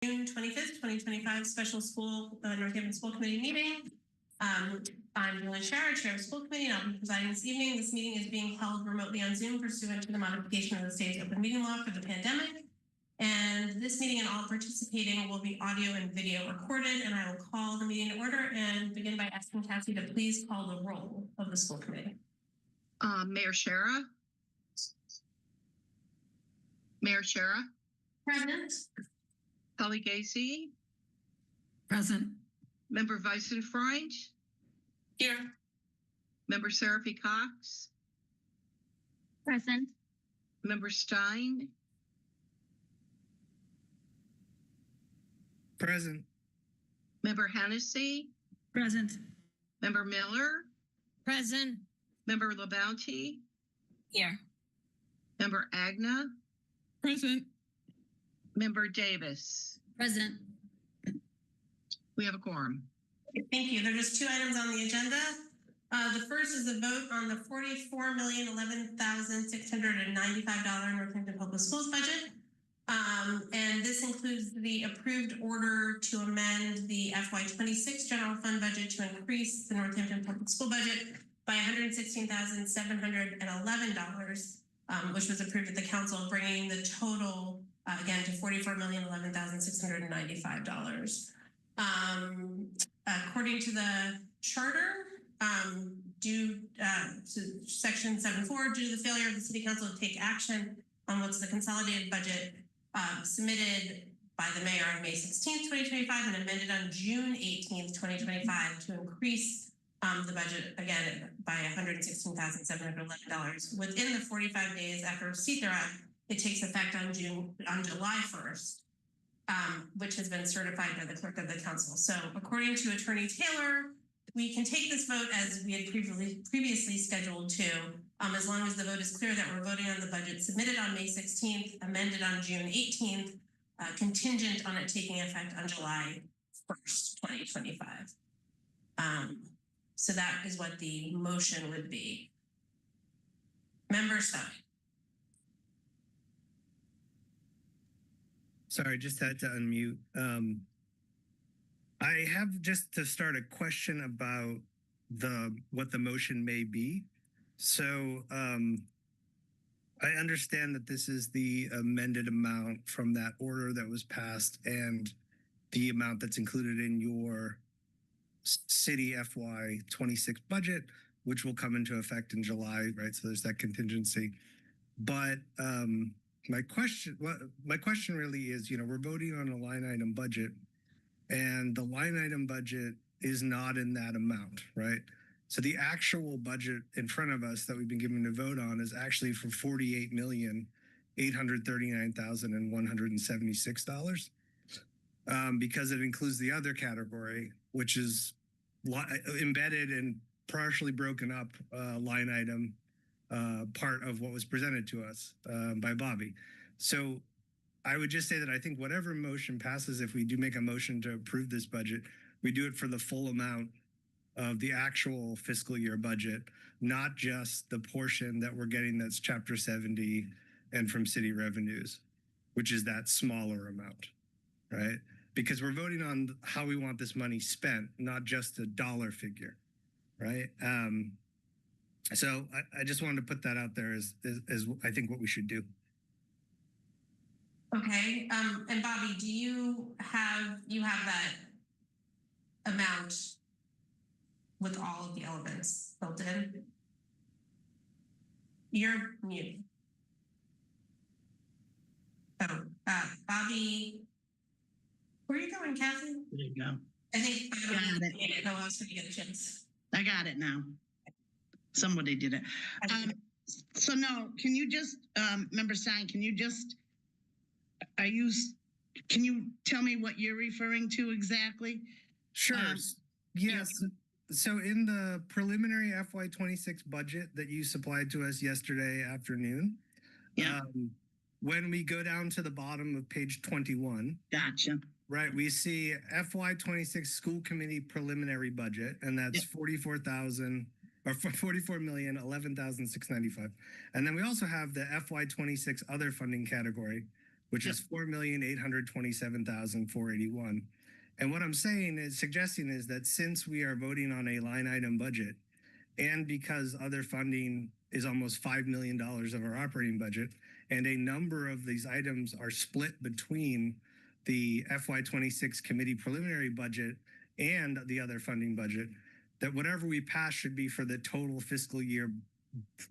June 25th, 2025 special school Northampton School Committee meeting. I'm Julie Schauer, Chair of School Committee, and I'll be presiding this evening. This meeting is being held remotely on Zoom pursuant to the modification of the state's open meeting law for the pandemic. And this meeting and all participating will be audio and video recorded, and I will call the meeting to order and begin by asking Cassie to please call the roll of the school committee. Mayor Schauer. Mayor Schauer. Present. Kelly Gacy. Present. Member Weisenfreund. Here. Member Seraphy Cox. Present. Member Stein. Present. Member Hennessy. Present. Member Miller. Present. Member LaBounty. Here. Member Agna. Present. Member Davis. Present. We have a quorum. Thank you. There are just two items on the agenda. The first is a vote on the $44,011,695 Northampton Public Schools budget. And this includes the approved order to amend the FY26 general fund budget to increase the Northampton Public School budget by $116,711, which was approved at the council, bringing the total again to $44,011,695. According to the charter, due to section 7.4, due to the failure of the city council to take action on what's the consolidated budget submitted by the mayor on May 16th, 2025, and amended on June 18th, 2025 to increase the budget again by $116,711. Within the 45 days after receipt thereof, it takes effect on July 1st. Which has been certified by the clerk of the council. So according to Attorney Taylor, we can take this vote as we had previously scheduled to, as long as the vote is clear that we're voting on the budget submitted on May 16th, amended on June 18th, contingent on it taking effect on July 1st, 2025. So that is what the motion would be. Member Stein. Sorry, just had to unmute. I have just to start a question about what the motion may be. So I understand that this is the amended amount from that order that was passed and the amount that's included in your city FY26 budget, which will come into effect in July, right? So there's that contingency. But my question really is, we're voting on a line item budget, and the line item budget is not in that amount, right? So the actual budget in front of us that we've been given to vote on is actually for $48,839,176, because it includes the other category, which is embedded and partially broken up line item part of what was presented to us by Bobby. So I would just say that I think whatever motion passes, if we do make a motion to approve this budget, we do it for the full amount of the actual fiscal year budget, not just the portion that we're getting that's Chapter 70 and from city revenues, which is that smaller amount, right? Because we're voting on how we want this money spent, not just a dollar figure, right? So I just wanted to put that out there as I think what we should do. Okay, and Bobby, do you have that amount with all of the elements built in? You're muted. Oh, Bobby, where are you going, Kathy? There you go. I think no one else going to get a chance. I got it now. Somebody did it. So no, can you just, Member Stein, can you tell me what you're referring to exactly? Sure. Yes. So in the preliminary FY26 budget that you supplied to us yesterday afternoon, when we go down to the bottom of page 21, gotcha. Right, we see FY26 school committee preliminary budget, and that's $44,011,695. And then we also have the FY26 other funding category, which is 4,827,481. And what I'm suggesting is that since we are voting on a line item budget, and because other funding is almost $5 million of our operating budget, and a number of these items are split between the FY26 committee preliminary budget and the other funding budget, that whatever we pass should be for the total fiscal year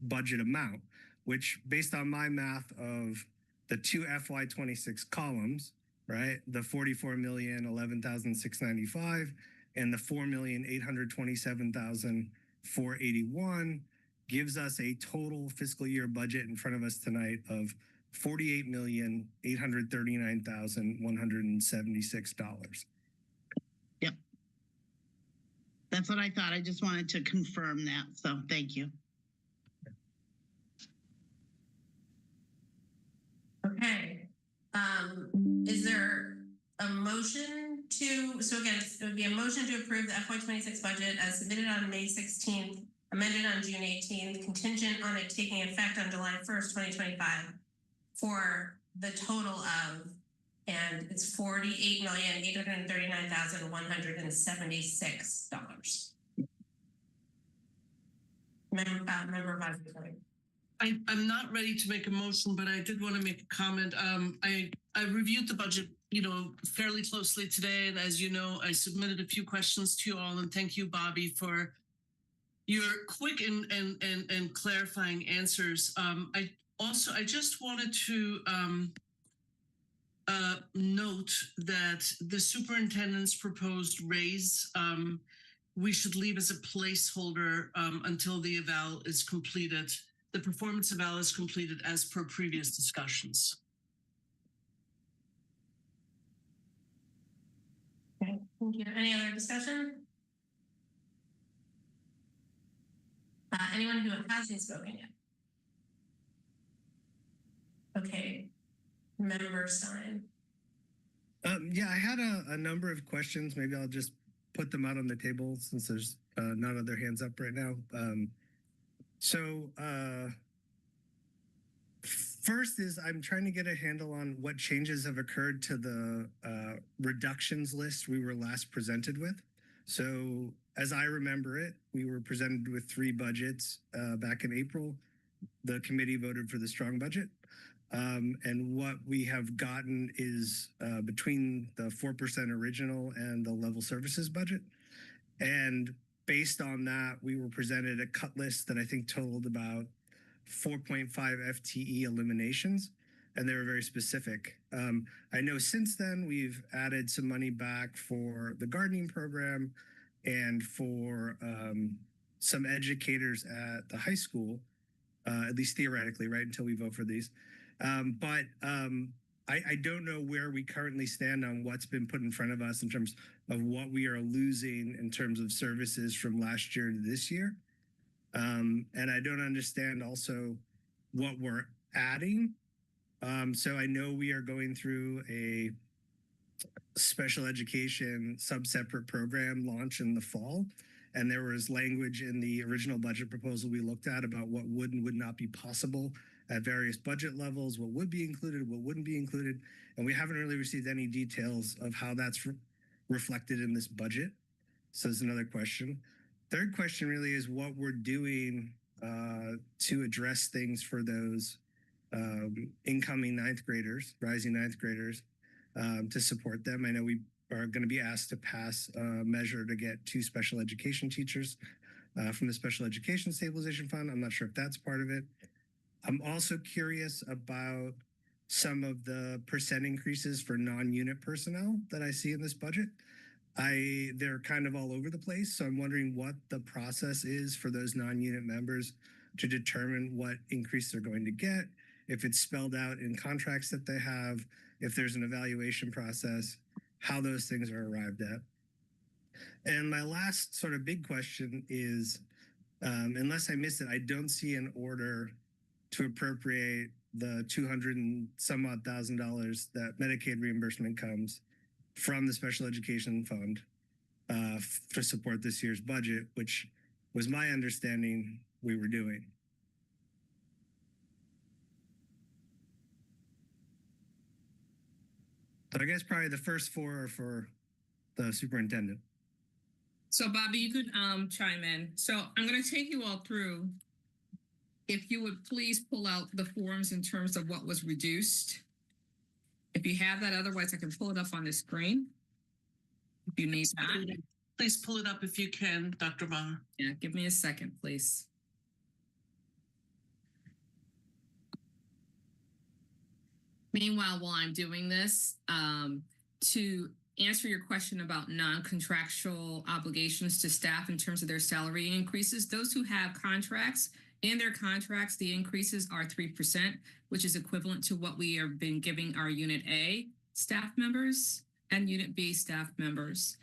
budget amount, which based on my math of the two FY26 columns, right, the 44,011,695 and the 4,827,481 gives us a total fiscal year budget in front of us tonight of $48,839,176. Yep. That's what I thought. I just wanted to confirm that. So thank you. Okay. Is there a motion to, so again, it would be a motion to approve the FY26 budget as submitted on May 16th, amended on June 18th, contingent on it taking effect on July 1st, 2025 for the total of, and it's $48,839,176. Member Vasquez. I'm not ready to make a motion, but I did want to make a comment. I reviewed the budget, fairly closely today, and as you know, I submitted a few questions to you all, and thank you, Bobby, for your quick and clarifying answers. I just wanted to note that the superintendent's proposed raise, we should leave as a placeholder until the eval is completed. The performance eval is completed as per previous discussions. Okay, thank you. Any other discussion? Anyone who hasn't spoken yet? Okay, Member Stein. Yeah, I had a number of questions. Maybe I'll just put them out on the table since there's not other hands up right now. First is I'm trying to get a handle on what changes have occurred to the reductions list we were last presented with. So as I remember it, we were presented with 3 budgets back in April. The committee voted for the strong budget. And what we have gotten is between the 4% original and the level services budget. And based on that, we were presented a cut list that I think totaled about 4.5 FTE eliminations, and they were very specific. I know since then we've added some money back for the gardening program and for some educators at the high school, at least theoretically, right, until we vote for these. But I don't know where we currently stand on what's been put in front of us in terms of what we are losing in terms of services from last year to this year. And I don't understand also what we're adding. So I know we are going through a special education sub-separate program launch in the fall. And there was language in the original budget proposal we looked at about what would and would not be possible at various budget levels, what would be included, what wouldn't be included. And we haven't really received any details of how that's reflected in this budget. So there's another question. Third question really is what we're doing to address things for those incoming ninth graders, rising ninth graders, to support them. I know we are going to be asked to pass a measure to get 2 special education teachers from the Special Education Stabilization Fund. I'm not sure if that's part of it. I'm also curious about some of the percent increases for non-unit personnel that I see in this budget. They're kind of all over the place. So I'm wondering what the process is for those non-unit members to determine what increase they're going to get, if it's spelled out in contracts that they have, if there's an evaluation process, how those things are arrived at. And my last sort of big question is, unless I missed it, I don't see an order to appropriate the $200 and some odd thousand that Medicaid reimbursement comes from the Special Education Fund to support this year's budget, which was my understanding we were doing. So I guess probably the first four are for the superintendent. So Bobby, you could chime in. So I'm going to take you all through. If you would please pull out the forms in terms of what was reduced. If you have that, otherwise I can pull it up on the screen. If you need that. Please pull it up if you can, Dr. Barr. Yeah, give me a second, please. Meanwhile, while I'm doing this, to answer your question about non-contractual obligations to staff in terms of their salary increases, those who have contracts, in their contracts, the increases are 3%, which is equivalent to what we have been giving our Unit A staff members and Unit B staff members.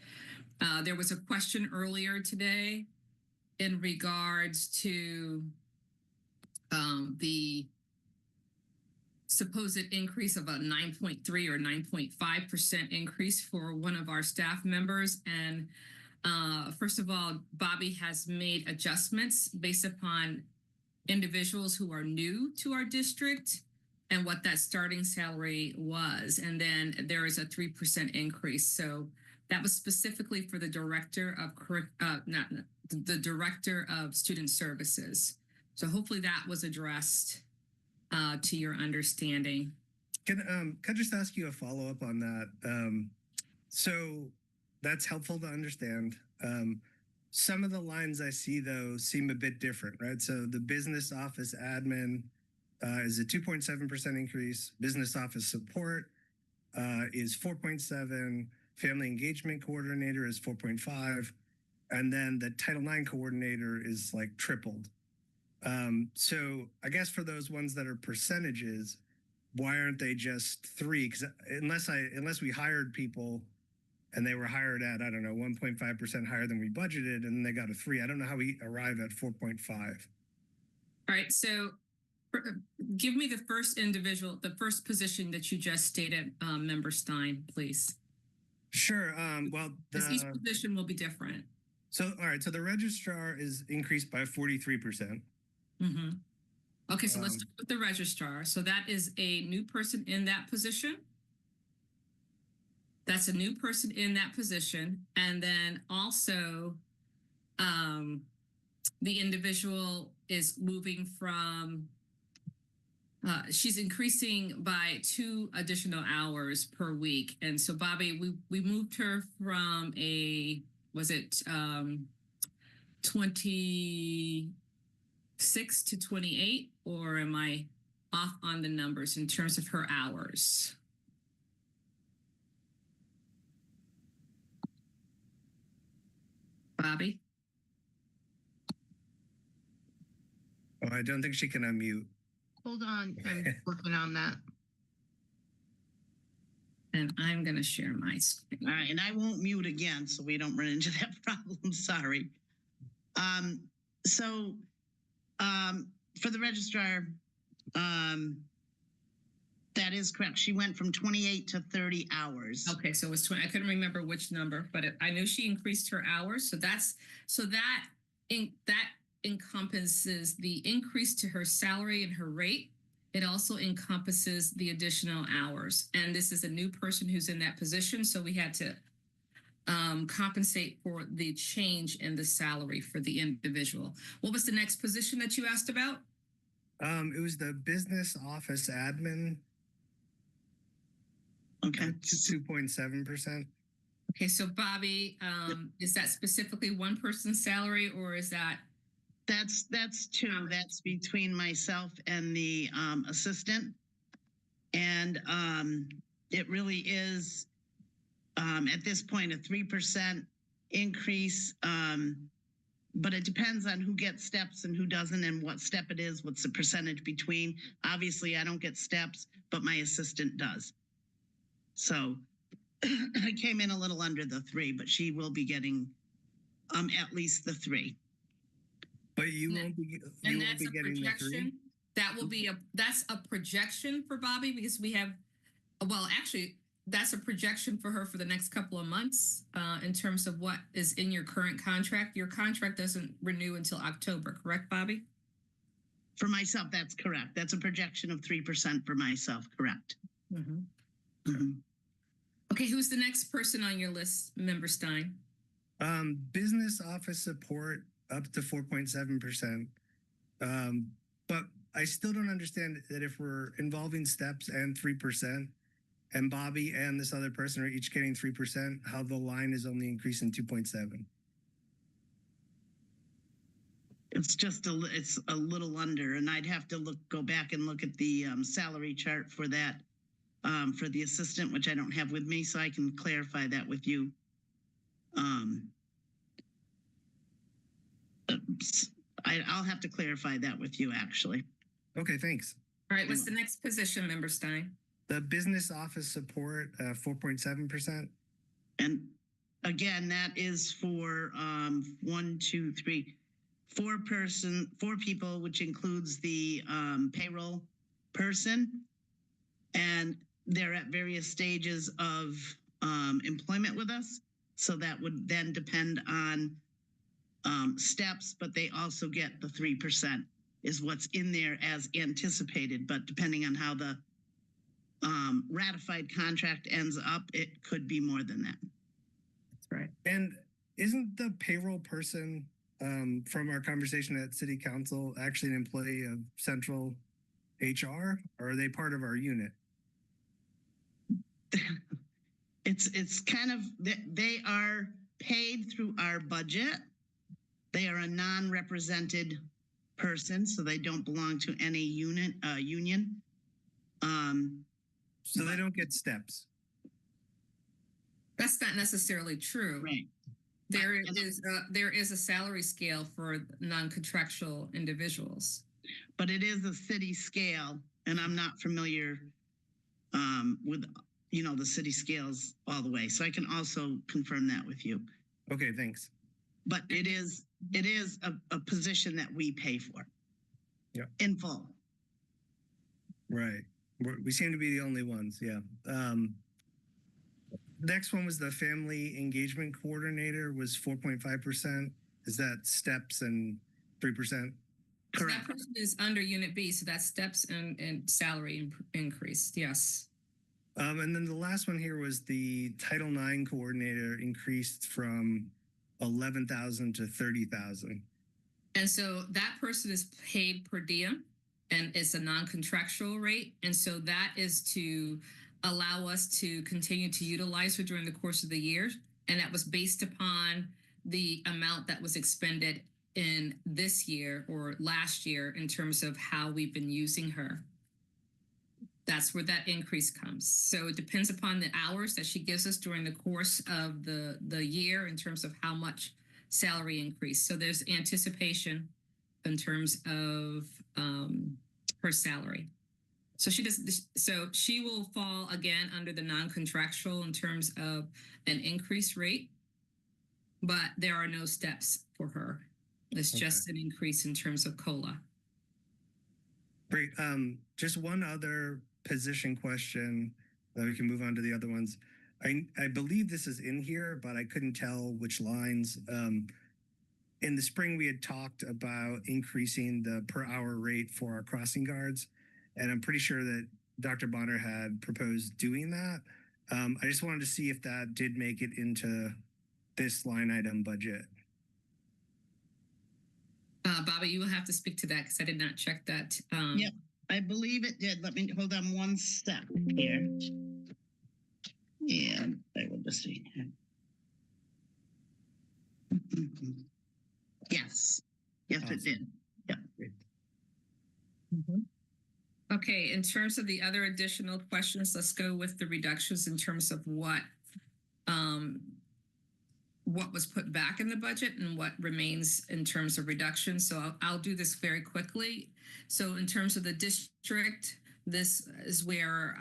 There was a question earlier today in regards to the supposed increase of a 9.3 or 9.5% increase for one of our staff members. And first of all, Bobby has made adjustments based upon individuals who are new to our district and what that starting salary was. And then there is a 3% increase. So that was specifically for the director of the director of student services. So hopefully that was addressed to your understanding. Can I just ask you a follow-up on that? So that's helpful to understand. Some of the lines I see, though, seem a bit different, right? So the business office admin is a 2.7% increase. Business office support is 4.7. Family engagement coordinator is 4.5. And then the Title IX coordinator is like tripled. So I guess for those ones that are percentages, why aren't they just 3? Because unless we hired people and they were hired at, I don't know, 1.5% higher than we budgeted, and they got a 3. I don't know how we arrive at 4.5. All right, so give me the first individual, the first position that you just stated, Member Stein, please. Sure. Well, each position will be different. So, all right. So the registrar is increased by 43%. Mm-hmm. Okay, so let's start with the registrar. So that is a new person in that position. That's a new person in that position. And then also the individual is moving from, she's increasing by 2 additional hours per week. And so Bobby, we moved her from a, was it 26 to 28, or am I off on the numbers in terms of her hours? Bobby? Oh, I don't think she can unmute. Hold on, I'm working on that. And I'm going to share my screen. All right, and I won't mute again so we don't run into that problem. Sorry. So for the registrar, that is correct. She went from 28 to 30 hours. Okay, so it was 20. I couldn't remember which number, but I knew she increased her hours. So that encompasses the increase to her salary and her rate. It also encompasses the additional hours. And this is a new person who's in that position. So we had to compensate for the change in the salary for the individual. What was the next position that you asked about? It was the business office admin. Okay. 2.7%. Okay, so Bobby, is that specifically one person's salary, or is that? That's 2. That's between myself and the assistant. And it really is, at this point, a 3% increase. But it depends on who gets steps and who doesn't, and what step it is, what's the percentage between. Obviously, I don't get steps, but my assistant does. So I came in a little under the 3, but she will be getting at least the 3. But you won't be getting the 3? That will be that's a projection for Bobby, because we have, well, actually, that's a projection for her for the next couple of months in terms of what is in your current contract. Your contract doesn't renew until October, correct, Bobby? For myself, that's correct. That's a projection of 3% for myself, correct. Mm-hmm. Mm-hmm. Okay, who's the next person on your list, Member Stein? Business office support up to 4.7%. But I still don't understand that if we're involving steps and 3%, and Bobby and this other person are each getting 3%, how the line is only increasing 2.7. It's a little under, and I'd have to go back and look at the salary chart for that, for the assistant, which I don't have with me, so I can clarify that with you. I'll have to clarify that with you, actually. Okay, thanks. All right, what's the next position, Member Stein? The business office support, 4.7%. And again, that is for 4 people, which includes the payroll person, and they're at various stages of employment with us. So that would then depend on steps, but they also get the 3% is what's in there as anticipated. But depending on how the ratified contract ends up, it could be more than that. That's right. And isn't the payroll person from our conversation at City Council actually an employee of Central HR, or are they part of our unit? It's kind of, they are paid through our budget. They are a non-represented person, so they don't belong to any union. So they don't get steps. That's not necessarily true. Right. There is a salary scale for non-contractual individuals. But it is a city scale, and I'm not familiar with the city scales all the way. So I can also confirm that with you. Okay, thanks. But it is a position that we pay for. Yeah. In full. Right. We seem to be the only ones. Yeah. Next one was the family engagement coordinator, was 4.5%. Is that steps and 3%? So Correct. that person is under Unit B, so that's steps and salary increase. Yes. And then the last one here was the Title IX coordinator, increased from 11,000 to 30,000. And so that person is paid per diem, and it's a non-contractual rate. And so that is to allow us to continue to utilize her during the course of the year. And that was based upon the amount that was expended in this year or last year in terms of how we've been using her. That's where that increase comes. So it depends upon the hours that she gives us during the course of the year in terms of how much salary increase. So there's anticipation in terms of her salary. So she will fall again under the non-contractual in terms of an increase rate, but there are no steps for her. It's just an increase in terms of COLA. Great. Just one other position question, then we can move on to the other ones. I believe this is in here, but I couldn't tell which lines. In the spring, we had talked about increasing the per hour rate for our crossing guards, and I'm pretty sure that Dr. Bonner had proposed doing that. I just wanted to see if that did make it into this line item budget. Bobby, you will have to speak to that because I did not check that. Yep, I believe it did. Let me hold on one step here. And I will just see. Yes. Yes, awesome. It did. Yeah. Okay, in terms of the other additional questions, let's go with the reductions in terms of what was put back in the budget and what remains in terms of reduction. So I'll do this very quickly. So in terms of the district, this is where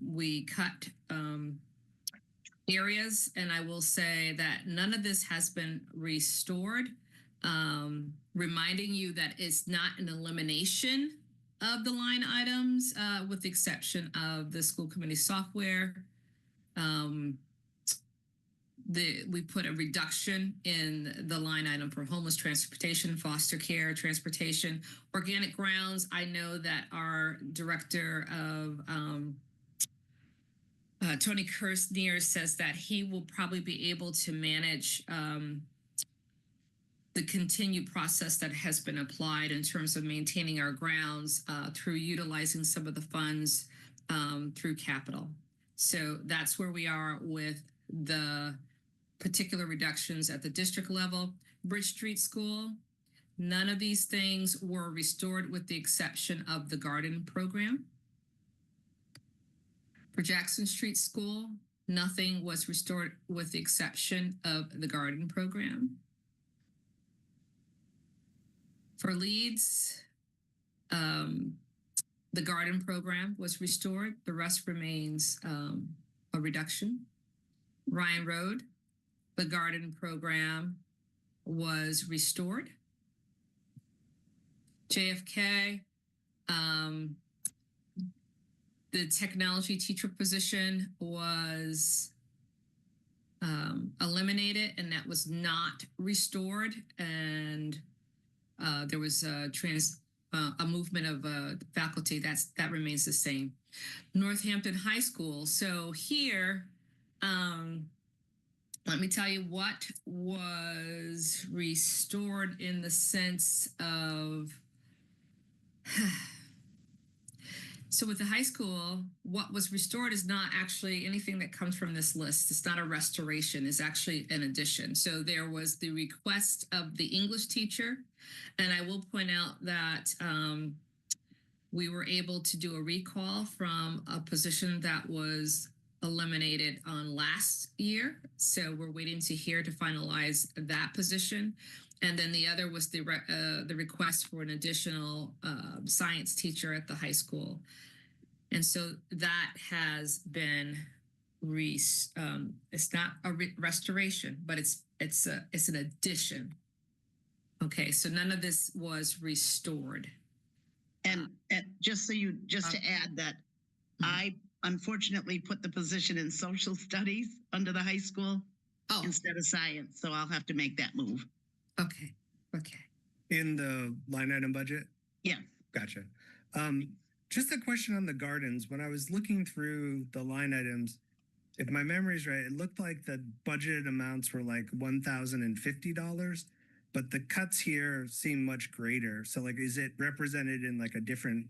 we cut areas, and I will say that none of this has been restored. Reminding you that it's not an elimination of the line items, with the exception of the school committee software. We put a reduction in the line item for homeless transportation, foster care, transportation, organic grounds. I know that our director of Tony Kersneer says that he will probably be able to manage the continued process that has been applied in terms of maintaining our grounds through utilizing some of the funds through capital. So that's where we are with the particular reductions at the district level. Bridge Street School, none of these things were restored with the exception of the garden program. For Jackson Street School, nothing was restored with the exception of the garden program. For Leeds, the garden program was restored. The rest remains a reduction. Ryan Road, the garden program was restored. JFK, the technology teacher position was eliminated, and that was not restored. And there was a movement of faculty that remains the same. Northampton High School. So here, let me tell you what was restored in the sense of. So with the high school, what was restored is not actually anything that comes from this list. It's not a restoration, it's actually an addition. So there was the request of the English teacher. And I will point out that we were able to do a recall from a position that was eliminated on last year. So we're waiting to hear to finalize that position. And then the other was the request for an additional science teacher at the high school. And so that has been it's not a restoration, but it's an addition. Okay, so none of this was restored. And just to add that, I unfortunately put the position in social studies under the high school instead of science, so I'll have to make that move. Okay. In the line item budget? Yeah. Gotcha. Just a question on the gardens. When I was looking through the line items, if my memory's right, it looked like the budgeted amounts were like $1,050, but the cuts here seem much greater. So like, is it represented in like a different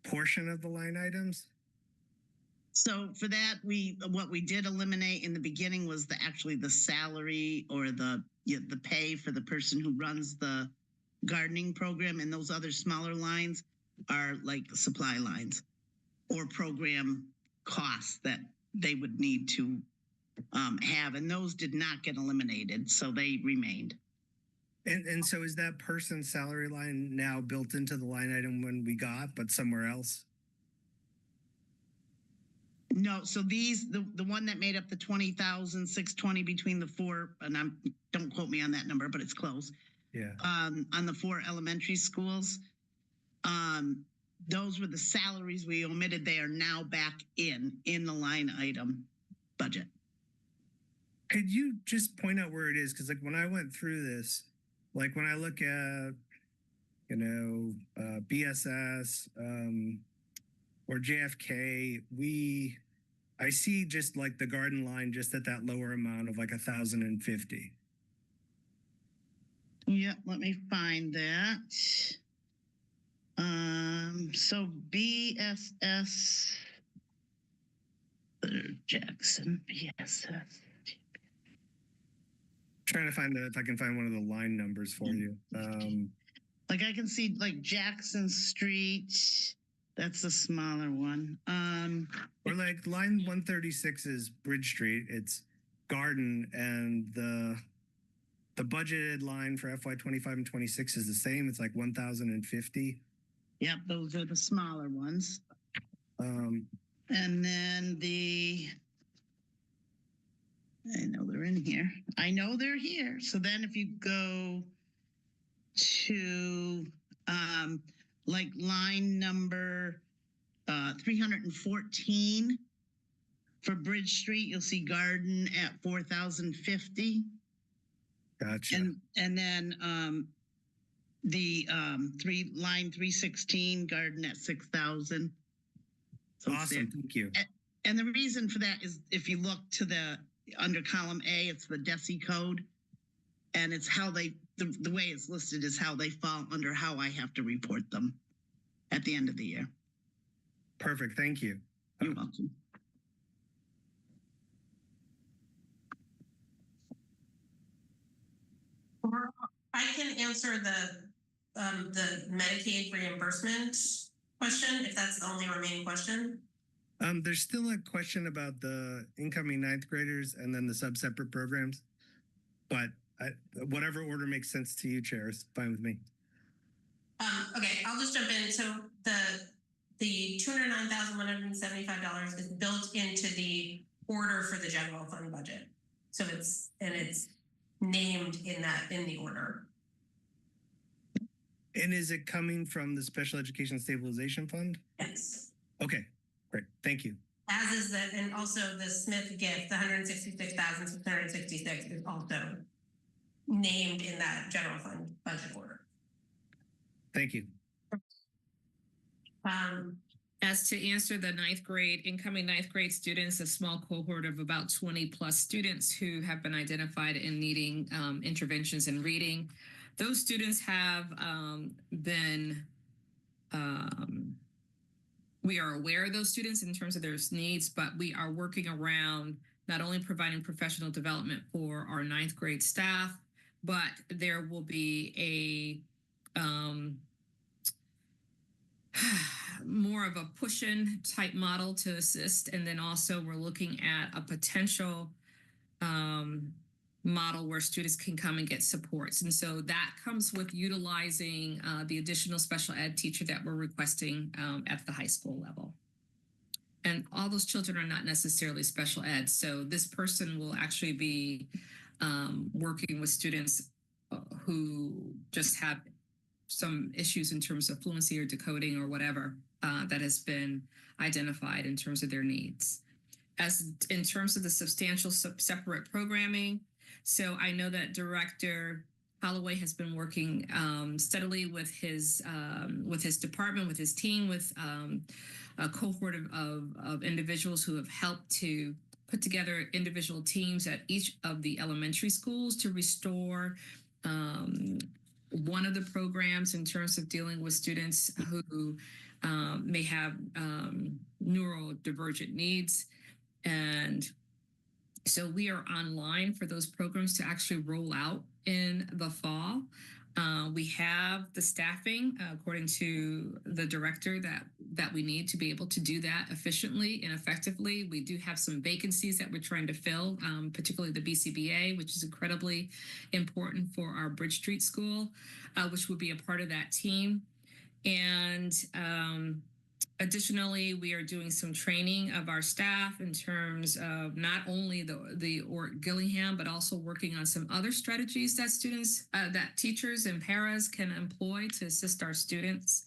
portion of the line items? So for that, what we did eliminate in the beginning was actually the salary or the pay for the person who runs the gardening program, and those other smaller lines are like supply lines or program costs that they would need to have, and those did not get eliminated, so they remained. And so is that person's salary line now built into the line item when we got, but somewhere else? No, so the one that made up the 20,620 between the four, and don't quote me on that number, but it's close. Yeah. On the four elementary schools, those were the salaries we omitted. They are now back in the line item budget. Could you just point out where it is? Because like when I went through this, like when I look at, BSS or JFK, I see just like the garden line just at that lower amount of like 1,050. Yeah, let me find that. So BSS Jackson BSS. Trying to find if I can find one of the line numbers for you. Like I can see like Jackson Street. That's the smaller one. Or like line 136 is Bridge Street. It's garden, and the budgeted line for FY25 and 26 is the same. It's like 1,050. Yep, those are the smaller ones. And then I know they're in here. I know they're here. So then if you go to like line number 314 for Bridge Street, you'll see garden at 4,050. Gotcha. And then the line 316 garden at 6,000. So awesome. Thank you. And the reason for that is if you look to the under column A, it's the DESI code, and it's how they the way it's listed is how they fall under how I have to report them at the end of the year. Perfect. Thank you. You're welcome. Or I can answer the Medicaid reimbursement question if that's the only remaining question. There's still a question about the incoming ninth graders and then the sub-separate programs, but whatever order makes sense to you, Chair, is fine with me. Okay, I'll just jump in. So the $209,175 is built into the order for the general fund budget. So it's named in the order. And is it coming from the Special Education Stabilization Fund? Yes. Okay, great. Thank you. As is and also the Smith gift, the $166,666 is also named in that general fund budget order. Thank you. As to answer the incoming ninth grade students, a small cohort of about 20 plus students who have been identified in needing interventions in reading. Those students have been, we are aware of those students in terms of their needs, but we are working around not only providing professional development for our ninth grade staff, but there will be a more of a push-in type model to assist. And then also we're looking at a potential model where students can come and get supports. And so that comes with utilizing the additional special ed teacher that we're requesting at the high school level. And all those children are not necessarily special ed. So this person will actually be working with students who just have some issues in terms of fluency or decoding or whatever that has been identified in terms of their needs. As in terms of the substantial separate programming, so I know that Director Holloway has been working steadily with his department, with his team, with a cohort of individuals who have helped to put together individual teams at each of the elementary schools to restore one of the programs in terms of dealing with students who may have neurodivergent needs. And so we are online for those programs to actually roll out in the fall. We have the staffing, according to the director, that we need to be able to do that efficiently and effectively. We do have some vacancies that we're trying to fill, particularly the BCBA, which is incredibly important for our Bridge Street School, which would be a part of that team. And additionally, we are doing some training of our staff in terms of not only the Gillingham, but also working on some other strategies that that teachers and paras can employ to assist our students.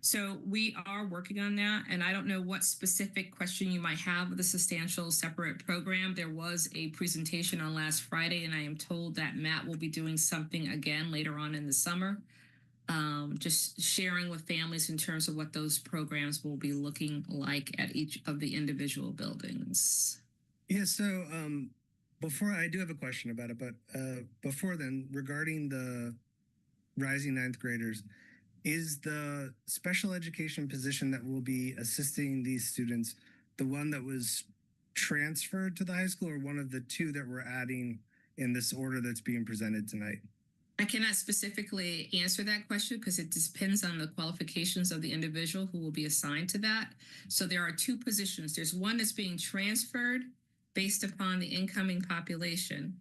So we are working on that. And I don't know what specific question you might have with the substantial separate program. There was a presentation on last Friday, and I am told that Matt will be doing something again later on in the summer. Just sharing with families in terms of what those programs will be looking like at each of the individual buildings. Yeah, so before I do have a question about it, but before then, regarding the rising ninth graders, is the special education position that will be assisting these students the one that was transferred to the high school, or one of the two that we're adding in this order that's being presented tonight? I cannot specifically answer that question because it depends on the qualifications of the individual who will be assigned to that. So there are two positions. There's one that's being transferred based upon the incoming population.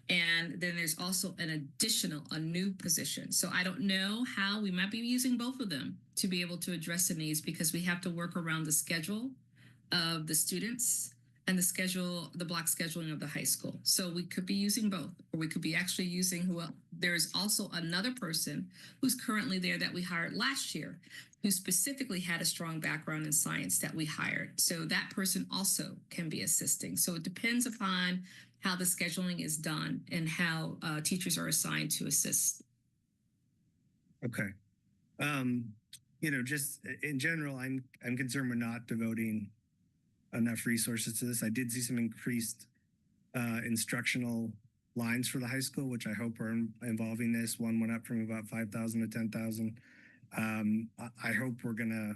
And then there's also a new position. So I don't know how we might be using both of them to be able to address the needs, because we have to work around the schedule of the students and the block scheduling of the high school. So we could be using both, or we could be actually using there's also another person who's currently there that we hired last year, who specifically had a strong background in science that we hired. So that person also can be assisting. So it depends upon how the scheduling is done and how teachers are assigned to assist. Okay. Just in general, I'm concerned we're not devoting enough resources to this. I did see some increased instructional lines for the high school, which I hope are involving this. One went up from about 5,000 to 10,000. I hope we're gonna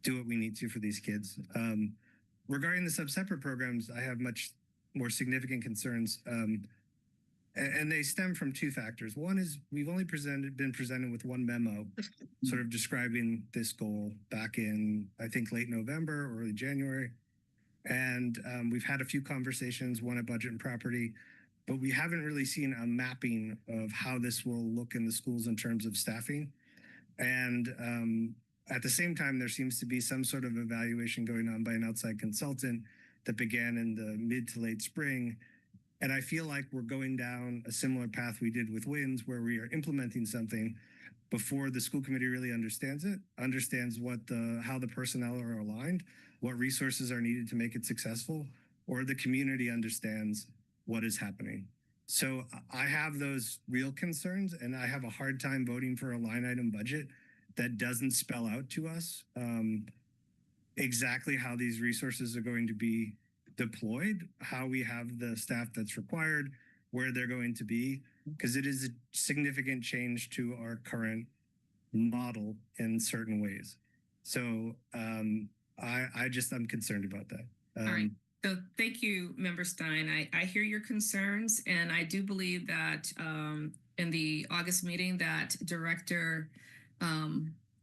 do what we need to for these kids. Regarding the sub-separate programs, I have much more significant concerns, and they stem from two factors. One is we've only been presented with one memo, sort of describing this goal back in, I think, late November or early January. And we've had a few conversations, one at Budget and Property, but we haven't really seen a mapping of how this will look in the schools in terms of staffing. And at the same time, there seems to be some sort of evaluation going on by an outside consultant that began in the mid to late spring. And I feel like we're going down a similar path we did with WINS, where we are implementing something before the school committee really understands it, understands how the personnel are aligned, what resources are needed to make it successful, or the community understands what is happening. So I have those real concerns, and I have a hard time voting for a line item budget that doesn't spell out to us exactly how these resources are going to be deployed, how we have the staff that's required, where they're going to be, because it is a significant change to our current model in certain ways. So I'm concerned about that. All right. So thank you, Member Stein. I hear your concerns, and I do believe that in the August meeting that Director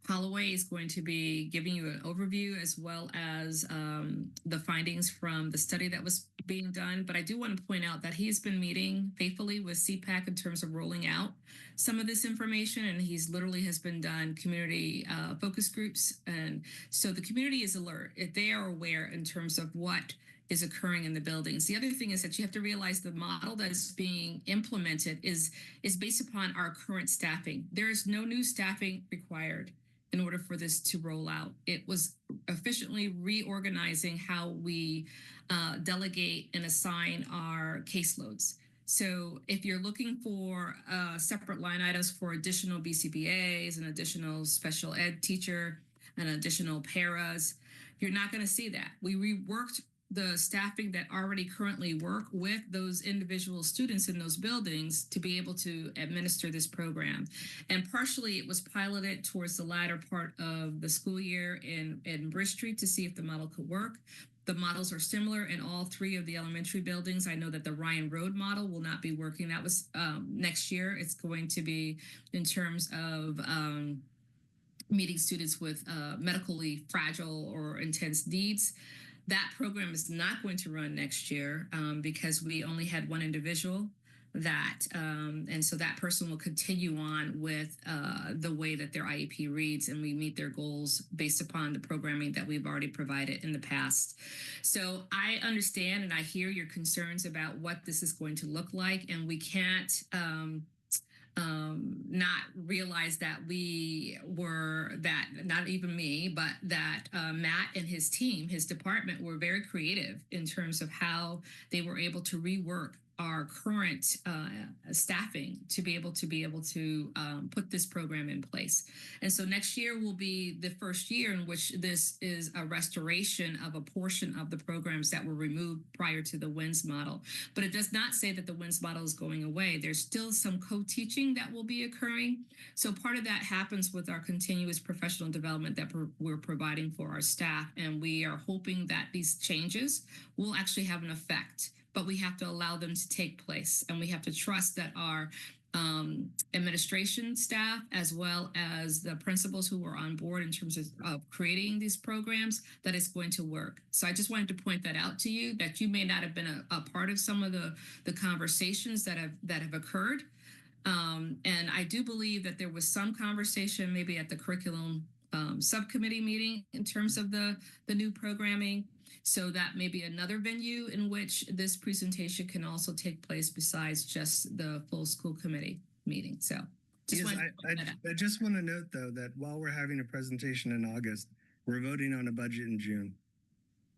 Holloway is going to be giving you an overview as well as the findings from the study that was being done. But I do want to point out that he's been meeting faithfully with CPAC in terms of rolling out some of this information, and he's literally has been done community focus groups. And so the community is alert. If they are aware in terms of what is occurring in the buildings. The other thing is that you have to realize the model that is being implemented is based upon our current staffing. There is no new staffing required in order for this to roll out. It was efficiently reorganizing how we delegate and assign our caseloads. So if you're looking for separate line items for additional BCBAs, an additional special ed teacher, and additional paras, you're not going to see that. We reworked the staffing that already currently work with those individual students in those buildings to be able to administer this program. And partially it was piloted towards the latter part of the school year in Bridge Street to see if the model could work. The models are similar in all three of the elementary buildings. I know that the Ryan Road model will not be working. That was next year. It's going to be in terms of meeting students with medically fragile or intense needs. That program is not going to run next year because we only had one individual that, and so that person will continue on with the way that their IEP reads, and we meet their goals based upon the programming that we've already provided in the past. So I understand and I hear your concerns about what this is going to look like, and we can't not realize that not even me, but that Matt and his team, his department, were very creative in terms of how they were able to rework our current staffing to be able to put this program in place. And so next year will be the first year in which this is a restoration of a portion of the programs that were removed prior to the WINS model. But it does not say that the WINS model is going away. There's still some co-teaching that will be occurring. So part of that happens with our continuous professional development that we're providing for our staff. And we are hoping that these changes will actually have an effect, but we have to allow them to take place. And we have to trust that our administration staff, as well as the principals who are on board in terms of creating these programs, that it's going to work. So I just wanted to point that out to you, that you may not have been a part of some of the conversations that have occurred. And I do believe that there was some conversation maybe at the curriculum subcommittee meeting in terms of the new programming. So that may be another venue in which this presentation can also take place besides just the full school committee meeting. So I just want to note, though, that while we're having a presentation in August, we're voting on a budget in June.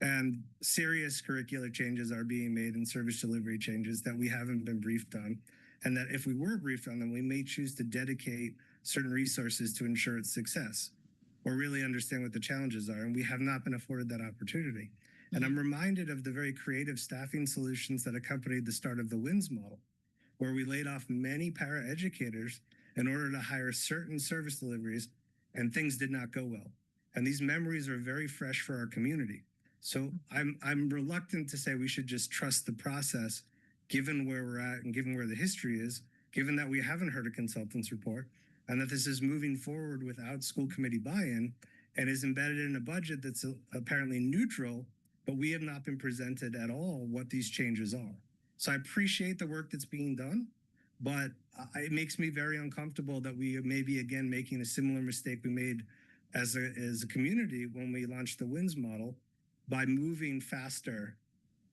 And serious curricular changes are being made and service delivery changes that we haven't been briefed on. And that if we were briefed on them, we may choose to dedicate certain resources to ensure its success. or really understand what the challenges are. And we have not been afforded that opportunity. And I'm reminded of the very creative staffing solutions that accompanied the start of the WINS model, where we laid off many paraeducators in order to hire certain service deliveries, and things did not go well. And these memories are very fresh for our community. So I'm reluctant to say we should just trust the process, given where we're at and given where the history is, given that we haven't heard a consultant's report, and that this is moving forward without school committee buy-in and is embedded in a budget that's apparently neutral, but we have not been presented at all what these changes are. So I appreciate the work that's being done, but it makes me very uncomfortable that we may be again making a similar mistake we made as a community when we launched the WINS model by moving faster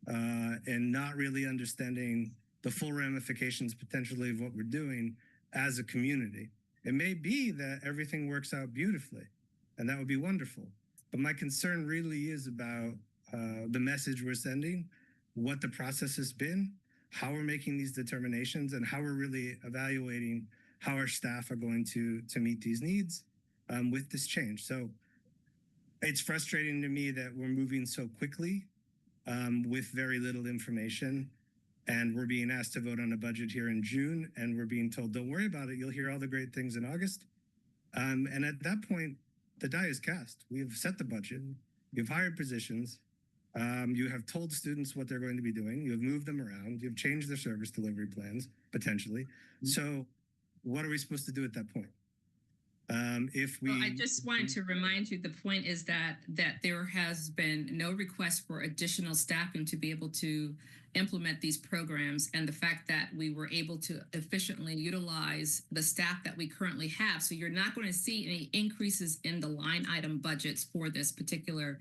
and not really understanding the full ramifications potentially of what we're doing as a community. It may be that everything works out beautifully, and that would be wonderful. But my concern really is about the message we're sending, what the process has been, how we're making these determinations, and how we're really evaluating how our staff are going to meet these needs with this change. So it's frustrating to me that we're moving so quickly with very little information, and we're being asked to vote on a budget here in June, and we're being told, don't worry about it, you'll hear all the great things in August. And at that point, the die is cast. We have set the budget, you've hired positions, you have told students what they're going to be doing, you have moved them around, you've changed their service delivery plans, potentially. So what are we supposed to do at that point? If we, Well, I just wanted to remind you, the point is that there has been no request for additional staffing to be able to implement these programs, and the fact that we were able to efficiently utilize the staff that we currently have. So you're not going to see any increases in the line item budgets for this particular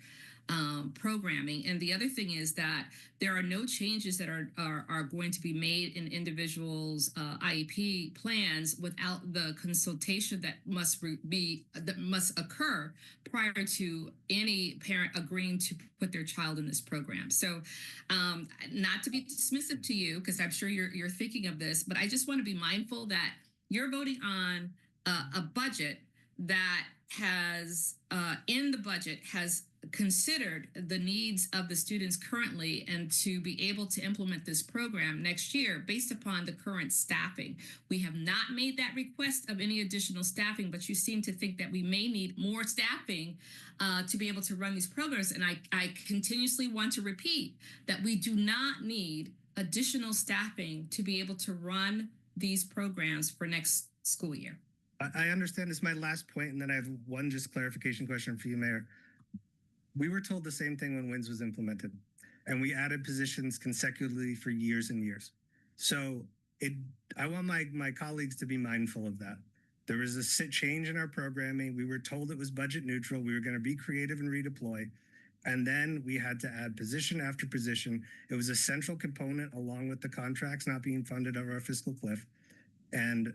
programming. And the other thing is that there are no changes that are going to be made in individuals' IEP plans without the consultation that must occur prior to any parent agreeing to put their child in this program. So not to be dismissive to you, because I'm sure you're thinking of this, but I just want to be mindful that you're voting on a budget that has in the budget has considered the needs of the students currently, and to be able to implement this program next year based upon the current staffing. We have not made that request of any additional staffing, but you seem to think that we may need more staffing to be able to run these programs. And I continuously want to repeat that we do not need additional staffing to be able to run these programs for next school year. I understand. This is my last point, and then I have one just clarification question for you, Mayor. We were told the same thing when WINS was implemented, and we added positions consecutively for years and years. So I want my colleagues to be mindful of that. There was a change in our programming. We were told it was budget neutral. We were going to be creative and redeploy. And then we had to add position after position. It was a central component along with the contracts not being funded over our fiscal cliff. And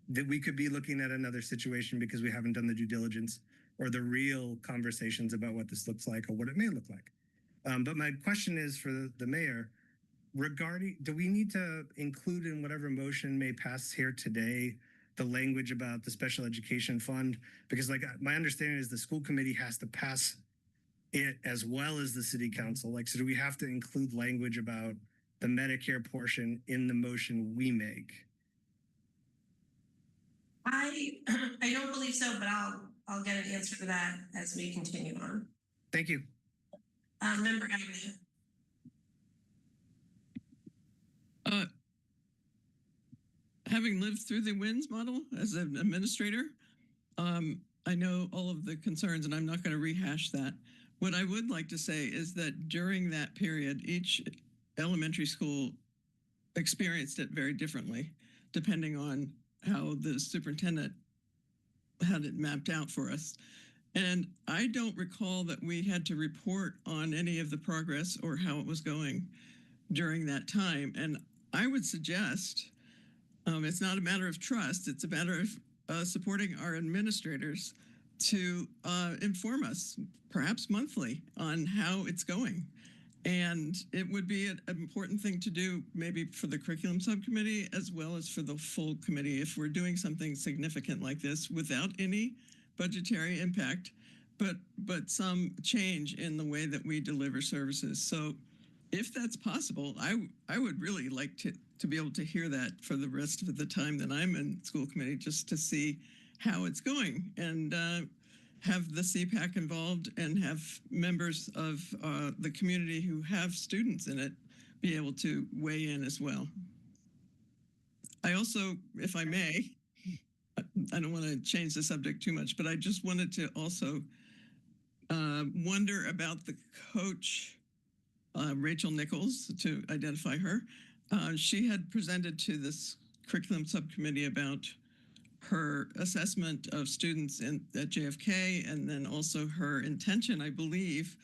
that we could be looking at another situation because we haven't done the due diligence or the real conversations about what this looks like or what it may look like. But my question is for the mayor, regarding, do we need to include in whatever motion may pass here today the language about the special education fund? Because like my understanding is the school committee has to pass it as well as the city council. Like, so do we have to include language about the Medicare portion in the motion we make? I don't believe so, but I'll get an answer to that as we continue on. Thank you. Member Agnew. Having lived through the WINS model as an administrator, I know all of the concerns, and I'm not going to rehash that. What I would like to say is that during that period, each elementary school experienced it very differently, depending on how the superintendent had it mapped out for us. And I don't recall that we had to report on any of the progress or how it was going during that time. And I would suggest it's not a matter of trust, it's a matter of supporting our administrators to inform us, perhaps monthly, on how it's going. And it would be an important thing to do maybe for the curriculum subcommittee as well as for the full committee if we're doing something significant like this without any budgetary impact, but some change in the way that we deliver services. So if that's possible, I would really like to be able to hear that for the rest of the time that I'm in school committee, just to see how it's going, and have the CPAC involved and have members of the community who have students in it be able to weigh in as well. I also, if I may, I don't want to change the subject too much, but I just wanted to also wonder about the coach, Rachel Nichols, to identify her. She had presented to this curriculum subcommittee about her assessment of students at JFK, and then also her intention, I believe,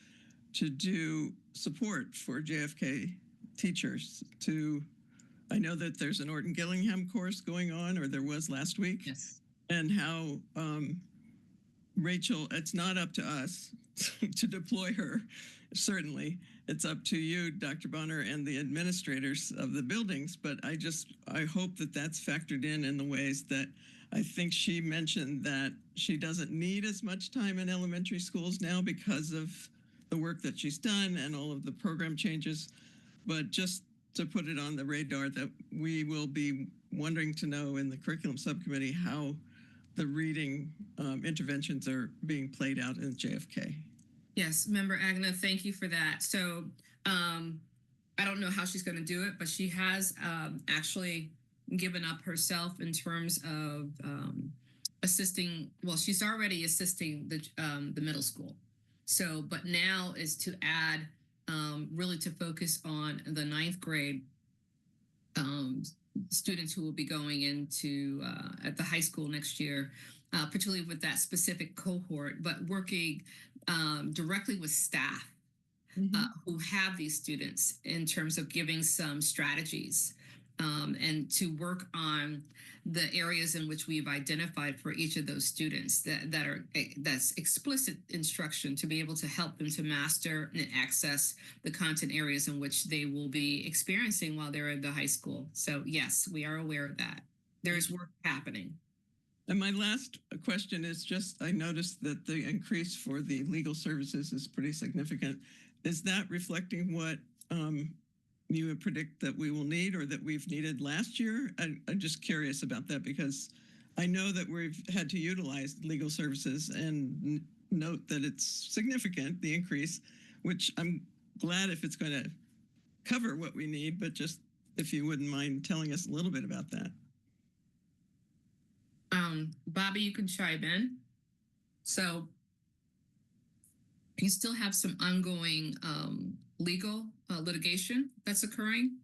to do support for JFK teachers. I know that there's an Orton Gillingham course going on, or there was last week. Yes. And how Rachel, it's not up to us to deploy her, certainly. It's up to you, Dr. Bonner, and the administrators of the buildings. But I hope that that's factored in the ways that I think she mentioned, that she doesn't need as much time in elementary schools now because of the work that she's done and all of the program changes. But just to put it on the radar, that we will be wanting to know in the curriculum subcommittee how the reading interventions are being played out in JFK. Yes, Member Agnew, thank you for that. So I don't know how she's going to do it, but she has actually given up herself in terms of assisting. Well, she's already assisting the middle school. So, but now is to add really to focus on the 9th grade students who will be going into at the high school next year, particularly with that specific cohort, but working directly with staff who have these students in terms of giving some strategies and to work on the areas in which we've identified for each of those students that's explicit instruction to be able to help them to master and access the content areas in which they will be experiencing while they're in the high school. So yes, we are aware of that. There's work happening. And my last question is just, I noticed that the increase for the legal services is pretty significant. Is that reflecting what you would predict that we will need, or that we've needed last year? I'm just curious about that, because I know that we've had to utilize legal services, and note that it's significant, the increase, which I'm glad if it's going to cover what we need, but just if you wouldn't mind telling us a little bit about that. Bobby, you can chime in. So you still have some ongoing legal litigation that's occurring,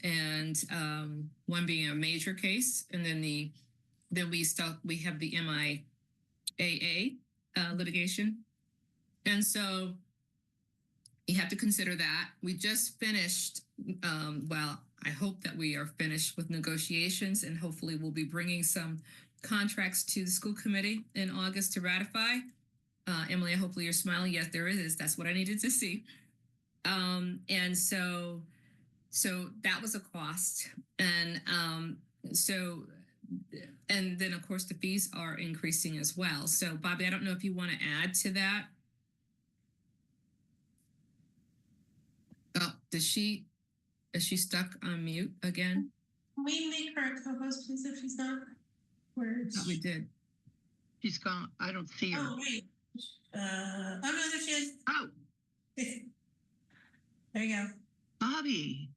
and one being a major case, and then we have the MIAA litigation, and so you have to consider that. We just finished. Well, I hope that we are finished with negotiations, and hopefully we'll be bringing some contracts to the school committee in August to ratify. Emily, hopefully you're smiling. Yes, there is. That's what I needed to see. And so that was a cost. And and then of course the fees are increasing as well. So Bobby, I don't know if you want to add to that. Oh, is she stuck on mute again? Can we make her a co-host, please, if she's not? Where Thought we did. She's gone. I don't see her. Oh, wait. Oh, no, there she is. Oh, There you go. Bobby.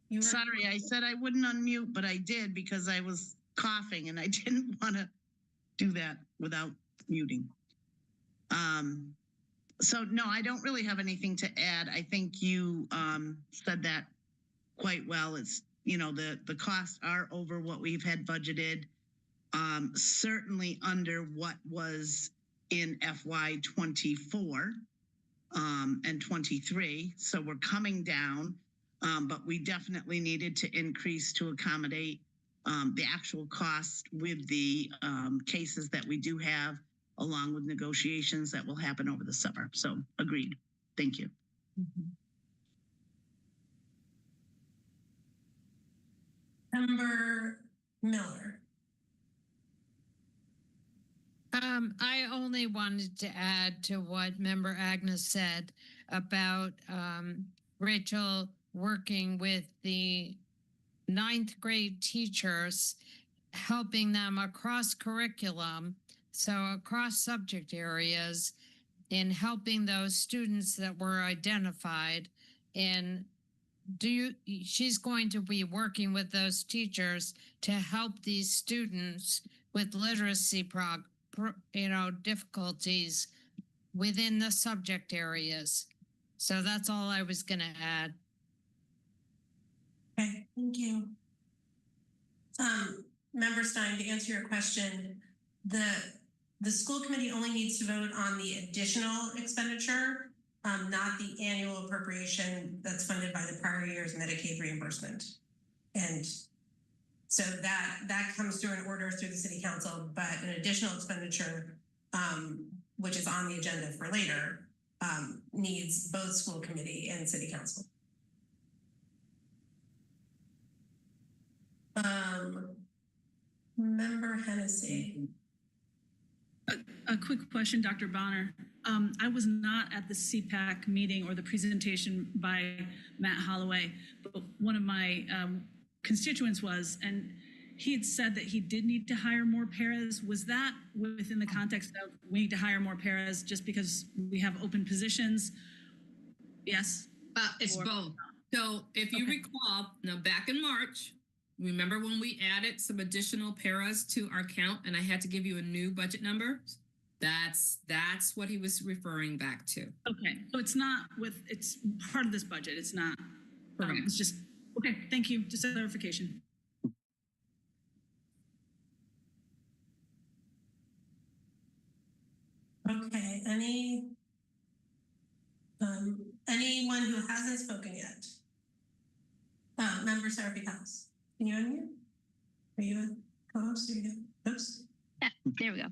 You were- Sorry, I said I wouldn't unmute, but I did because I was coughing and I didn't want to do that without muting. So no, I don't really have anything to add. I think you said that quite well. It's, the costs are over what we've had budgeted, certainly under what was in FY 24 and 23. So we're coming down, but we definitely needed to increase to accommodate the actual cost with the cases that we do have, along with negotiations that will happen over the summer. So agreed. Thank you. Member Miller. I only wanted to add to what Member Agnes said about Rachel working with the ninth grade teachers, helping them across curriculum, so across subject areas, in helping those students that were identified. And she's going to be working with those teachers to help these students with literacy difficulties within the subject areas. So that's all I was going to add. Okay, thank you. Member Stein, to answer your question, the school committee only needs to vote on the additional expenditure, not the annual appropriation that's funded by the prior year's Medicaid reimbursement. And so that comes through an order through the city council, but an additional expenditure, which is on the agenda for later, needs both school committee and city council. Member Hennessy. A quick question, Dr. Bonner. I was not at the CPAC meeting or the presentation by Matt Holloway, but one of my constituents was, and he had said that he did need to hire more paras. Was that within the context of we need to hire more paras just because we have open positions? Yes? It's both. So if you recall, now back in March, remember when we added some additional paras to our count and I had to give you a new budget number? That's what he was referring back to. Okay, so it's part of this budget. It's not, it's just, okay, thank you. Just a clarification. Okay, anyone who hasn't spoken yet? Member Seraphy House, can you unmute? Are you a co-host? Are you a host? There we go.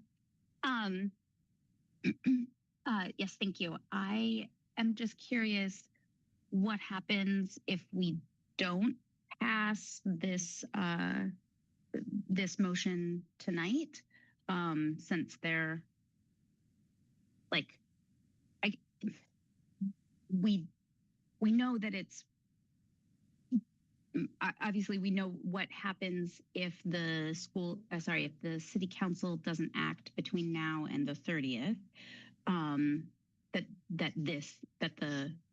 Yes, thank you. I am just curious what happens if we don't pass this this motion tonight, since they're like, we know that it's obviously we know what happens if the if the city council doesn't act between now and the 30th,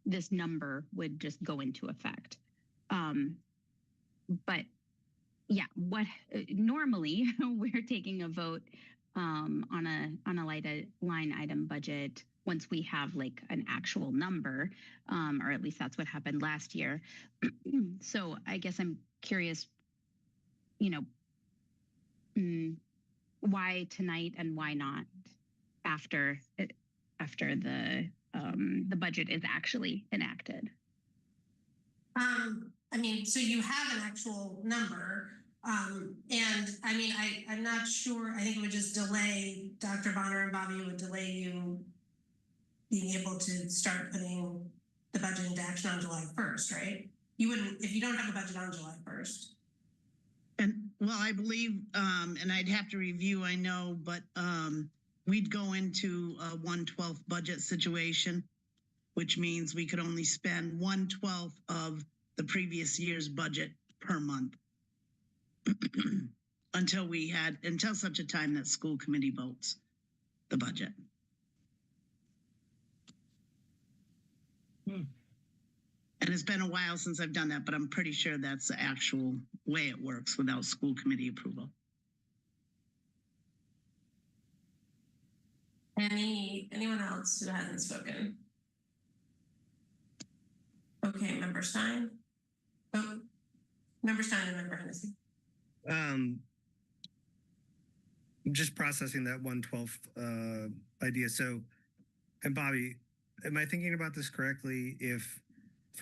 this number would just go into effect. But yeah, normally we're taking a vote on a line item budget once we have like an actual number, or at least that's what happened last year. So I guess I'm curious, why tonight and why not after the budget is actually enacted? I mean, so you have an actual number. And I mean, I'm not sure. I think it would just delay Dr. Bonner and Bobby, would delay you being able to start putting the budget into action on July 1st, right? You wouldn't, if you don't have a budget on July 1st. And well, I believe, and I'd have to review, I know, but we'd go into a 1/12 budget situation, which means we could only spend 1/12 of the previous year's budget per month until such a time that school committee votes the budget. And it's been a while since I've done that, but I'm pretty sure that's the actual way it works without school committee approval. Anyone else who hasn't spoken? Okay, Member Stein. Oh, Member Stein and Member Hennessy. I'm just processing that 1/12 idea. So, and Bobby, am I thinking about this correctly? If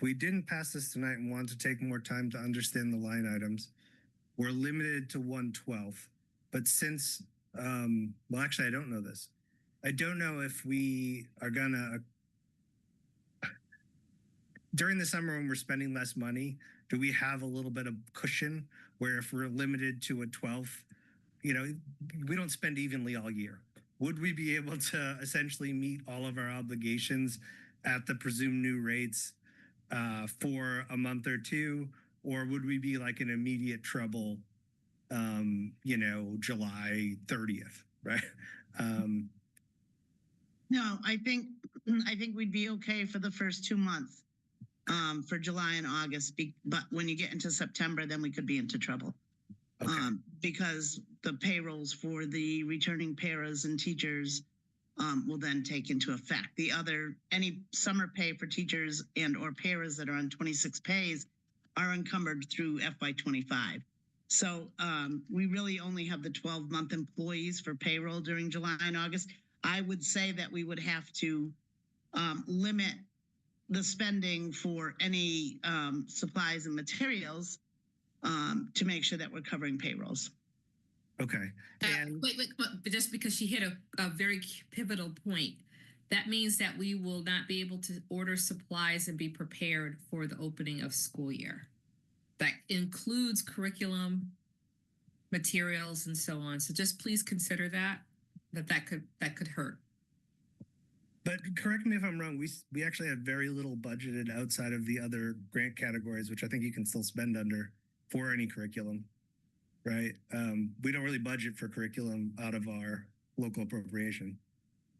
we didn't pass this tonight and wanted to take more time to understand the line items, we're limited to 1/12. But since, well, actually, I don't know this. I don't know if we are gonna, during the summer when we're spending less money, do we have a little bit of cushion where if we're limited to a 12th, we don't spend evenly all year. would we be able to essentially meet all of our obligations at the presumed new rates for a month or two, or would we be like in immediate trouble, July 30th, right? No, I think we'd be okay for the first 2 months, for July and August. But when you get into September, then we could be into trouble. Okay. Because the payrolls for the returning paras and teachers will then take into effect. Any summer pay for teachers and or paras that are on 26 pays are encumbered through FY25. So we really only have the 12-month employees for payroll during July and August. I would say that we would have to limit the spending for any supplies and materials to make sure that we're covering payrolls. Okay. And Wait, but just because she hit a very pivotal point, that means that we will not be able to order supplies and be prepared for the opening of school year. That includes curriculum, materials, and so on. So just please consider that could hurt. But correct me if I'm wrong, we actually have very little budgeted outside of the other grant categories, which I think you can still spend under for any curriculum, right? We don't really budget for curriculum out of our local appropriation.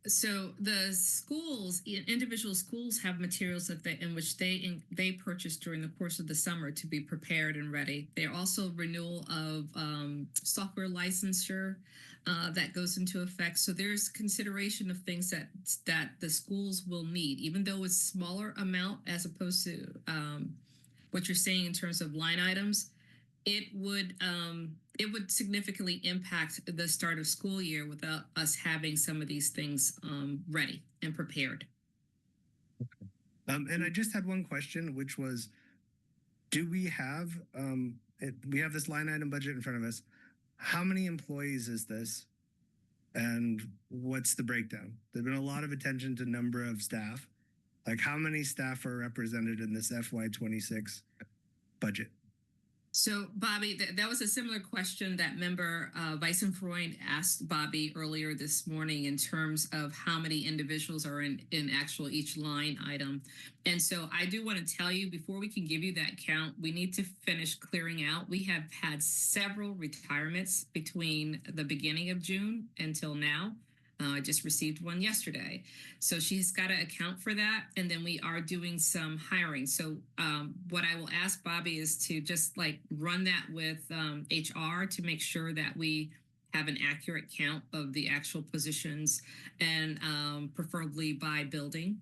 So the schools, individual schools, have materials in which they purchase during the course of the summer to be prepared and ready. They're also renewal of software licensure that goes into effect. So there's consideration of things that the schools will need, even though it's smaller amount as opposed to what you're saying in terms of line items. It would significantly impact the start of school year without us having some of these things ready and prepared. Okay. And I just had one question, which was, do we have we have this line item budget in front of us? How many employees is this, and what's the breakdown? There's been a lot of attention to number of staff. Like, how many staff are represented in this FY26 budget? So, Bobby, that was a similar question that member Weissenfreund asked Bobby earlier this morning in terms of how many individuals are in actual each line item. And so I do want to tell you, before we can give you that count, we need to finish clearing out. We have had several retirements between the beginning of June until now. I just received one yesterday. So she's got to account for that. And then we are doing some hiring. So what I will ask Bobby is to just like run that with HR to make sure that we have an accurate count of the actual positions, and preferably by building.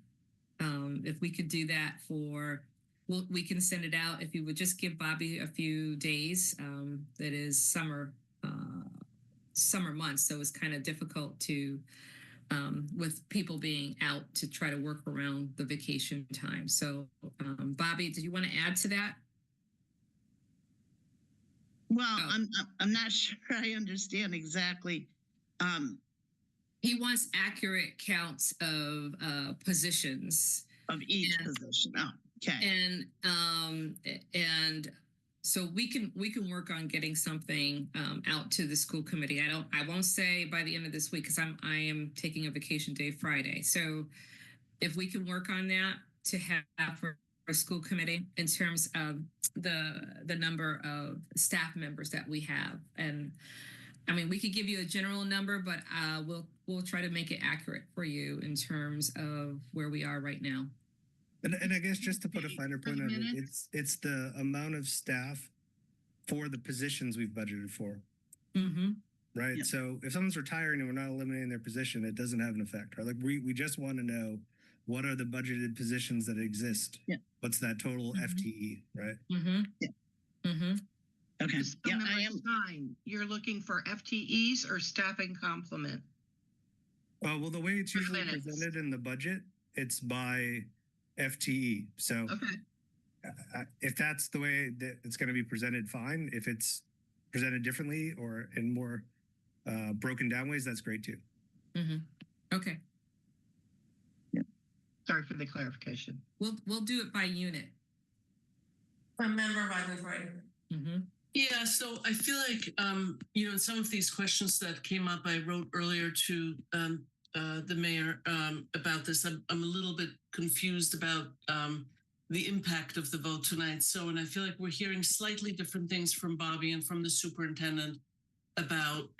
If we could do that we can send it out. If you would just give Bobby a few days, that is summer months, so it's kind of difficult to with people being out to try to work around the vacation time. So Bobby, do you want to add to that? Well, I'm not sure I understand exactly. He wants accurate counts of positions of each position. Oh, okay. And so we can work on getting something out to the school committee. I won't say by the end of this week, because I am taking a vacation day Friday. So if we can work on that to have for our school committee in terms of the number of staff members that we have. And I mean, we could give you a general number, but we'll try to make it accurate for you in terms of where we are right now. And I guess just to put a finer point on it, it's the amount of staff for the positions we've budgeted for. Mm-hmm. Right. Yep. So if someone's retiring and we're not eliminating their position, it doesn't have an effect. Right. Like we just want to know, what are the budgeted positions that exist? Yep. What's that total FTE? Right. Mm-hmm. Yep. Mm-hmm. Okay. So Yeah, number I am. 9, you're looking for FTEs or staffing complement? Well, the way it's For usually minutes. presented in the budget, it's by FTE. So Okay. if that's the way that it's going to be presented, fine. If it's presented differently or in more broken down ways, that's great too. Mm-hmm. Okay. Sorry for the clarification. We'll do it by unit. From member Weisenfreund. Mm-hmm. Yeah, so I feel like, in some of these questions that came up, I wrote earlier to the mayor about this. I'm a little bit confused about the impact of the vote tonight. So, and I feel like we're hearing slightly different things from Bobby and from the superintendent about,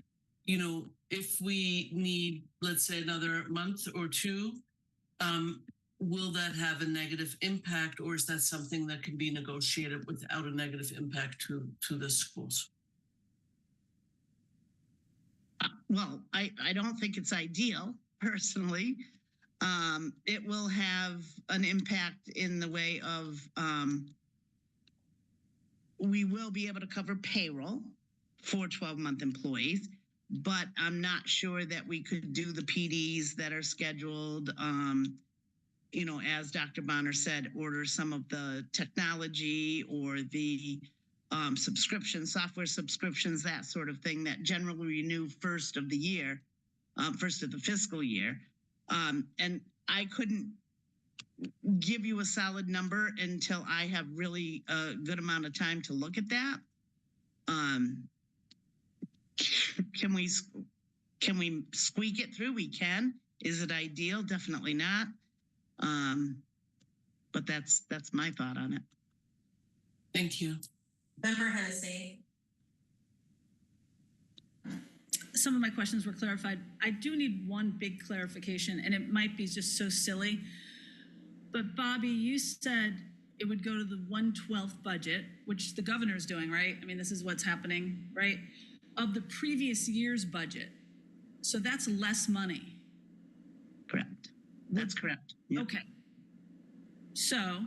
if we need, let's say, another month or two, will that have a negative impact, or is that something that can be negotiated without a negative impact to the schools? Well, I don't think it's ideal personally. It will have an impact in the way of we will be able to cover payroll for 12-month employees, but I'm not sure that we could do the PDs that are scheduled. As Dr. Bonner said, order some of the technology or the software subscriptions, that sort of thing that generally renew first of the fiscal year. And I couldn't give you a solid number until I have really a good amount of time to look at that. Can we squeak it through? We can. Is it ideal? Definitely not. But that's my thought on it. Thank you. Member Hennessy. Some of my questions were clarified. I do need one big clarification, and it might be just so silly. But Bobby, you said it would go to the 1/12 budget, which the governor's doing, right? I mean, this is what's happening, right? Of the previous year's budget. So that's less money. Correct. That's correct. Yep. Okay. So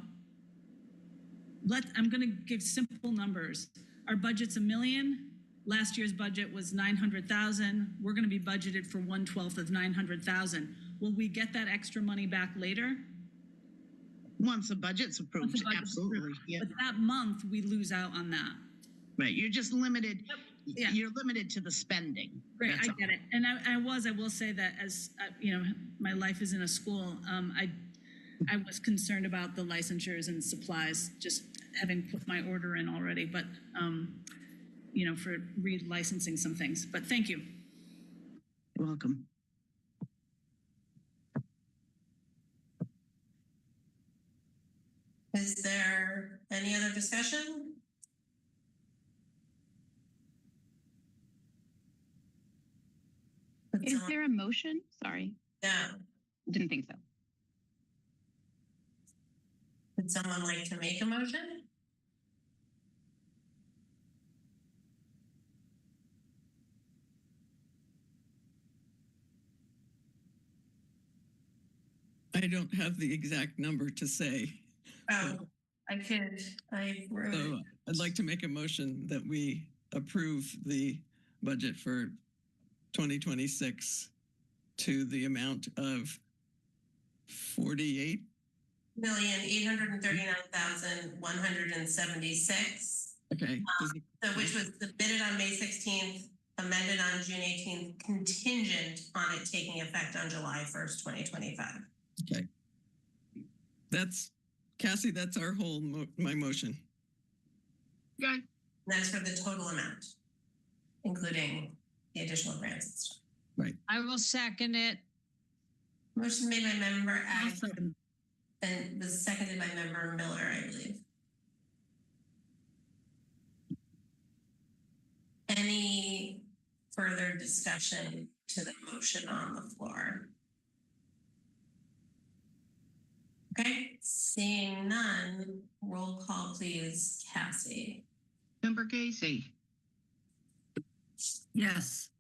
I'm going to give simple numbers. Our budget's $1 million. Last year's budget was 900,000. We're going to be budgeted for 1/12 of 900,000. Will we get that extra money back later? Once the budget's approved, absolutely. Yeah. But that month we lose out on that. Right. You're just limited. Yeah. You're limited to the spending. Great, That's I all. get it. And I will say that as my life is in a school, I was concerned about the licensures and supplies, just having put my order in already, but for relicensing some things. But thank you. You're welcome. Is there any other discussion? Is there a motion? Sorry, No. didn't think so. Would someone like to make a motion? I don't have the exact number to say. Oh, I wrote So it. I'd like to make a motion that we approve the budget for 2026 to the amount of $48,839,176. Okay. So which was submitted on May 16th, amended on June 18th, contingent on it taking effect on July 1st, 2025. Okay. Cassie, that's our whole my motion. Okay. And that's for the total amount, including the additional grants and stuff. Right. I will second it. Motion made by member I'll Ag second. and was seconded by member Miller, I believe. Any further discussion to the motion on the floor? Okay, seeing none, roll call please, Cassie. Member Gacy. Yes.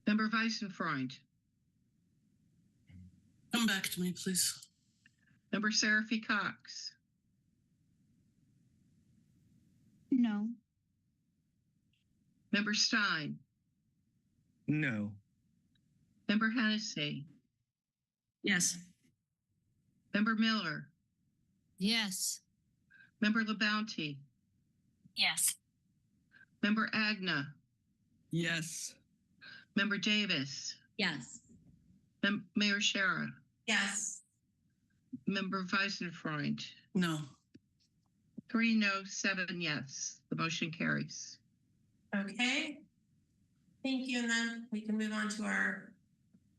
Member Weissenfreund. Come back to me, please. Member Seraphy Cox. No. Member Stein. No. Member Hennessy. Yes. Member Miller. Yes. Member LaBounty. Yes. Member Agna. Yes. Member Davis. Yes. Mayor Shara. Yes. Member Weissenfreund. No. 3 no, 7 yes. The motion carries. Okay. Thank you. And then we can move on to our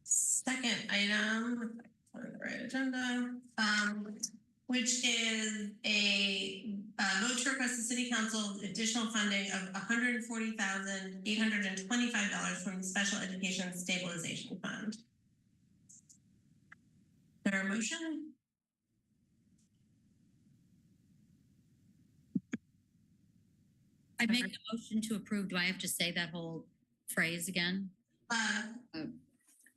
second item on the right agenda, which is a vote to request the City Council additional funding of $140,825 from the Special Education Stabilization Fund. Is there a motion? I make a motion to approve. Do I have to say that whole phrase again? I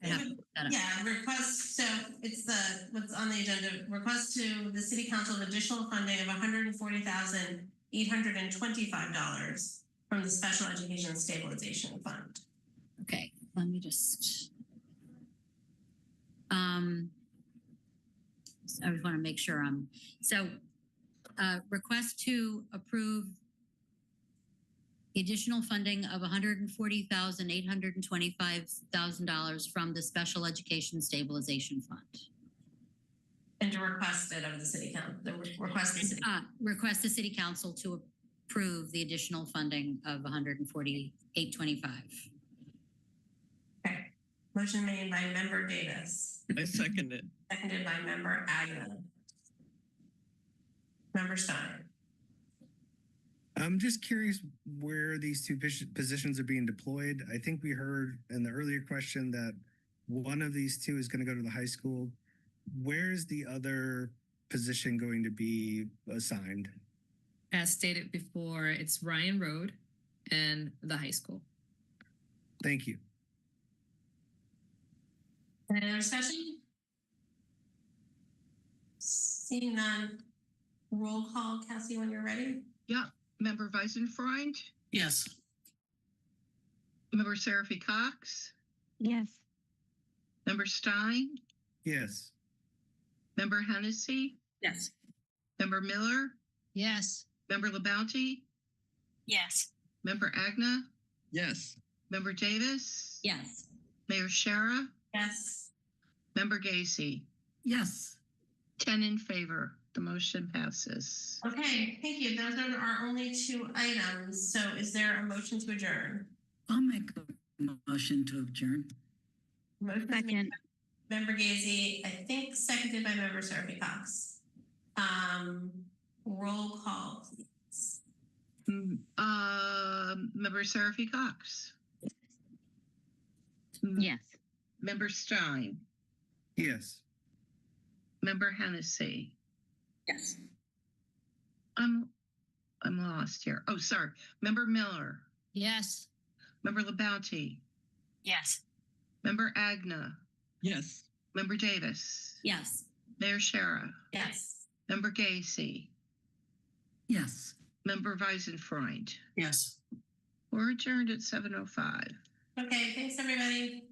have to look that up. Yeah, request, so it's what's on the agenda, request to the City Council of additional funding of $140,825 from the Special Education Stabilization Fund. Okay, let me just. I just want to make sure request to approve the additional funding of $140,825 from the Special Education Stabilization Fund. And to request it of the City Council, request the City Council to approve the additional funding of $148,825. Okay. Motion made by Member Davis. I second it. Seconded by Member Agnew. Member Stein. I'm just curious where these two positions are being deployed. I think we heard in the earlier question that one of these two is going to go to the high school. Where is the other position going to be assigned? As stated before, it's Ryan Road and the high school. Thank you. Any other discussion? Seeing none, roll call, Cassie, when you're ready. Yeah. Member Weisenfreund? Yes. Member Seraphy Cox? Yes. Member Stein? Yes. Member Hennessy? Yes. Member Miller? Yes. Member LaBounty? Yes. Member Agna? Yes. Member Davis? Yes. Mayor Shara? Yes. Member Gacy? Yes. 10 in favor. The motion passes. Okay, thank you. Those are our only two items. So is there a motion to adjourn? I'll make a motion to adjourn. Motion made Second. by Member Gazy, I think seconded by Member Seraphy Cox. Roll call, please. Member Seraphy Cox? Yes. Member Stein? Yes. Member Hennessy? Yes. I'm lost here. Oh, sorry. Member Miller? Yes. Member LaBounty? Yes. Member Agna? Yes. Member Davis? Yes. Mayor Shara? Yes. Member Gacy? Yes. Member Weisenfreund? Yes. We're adjourned at 7:05. Okay, thanks everybody.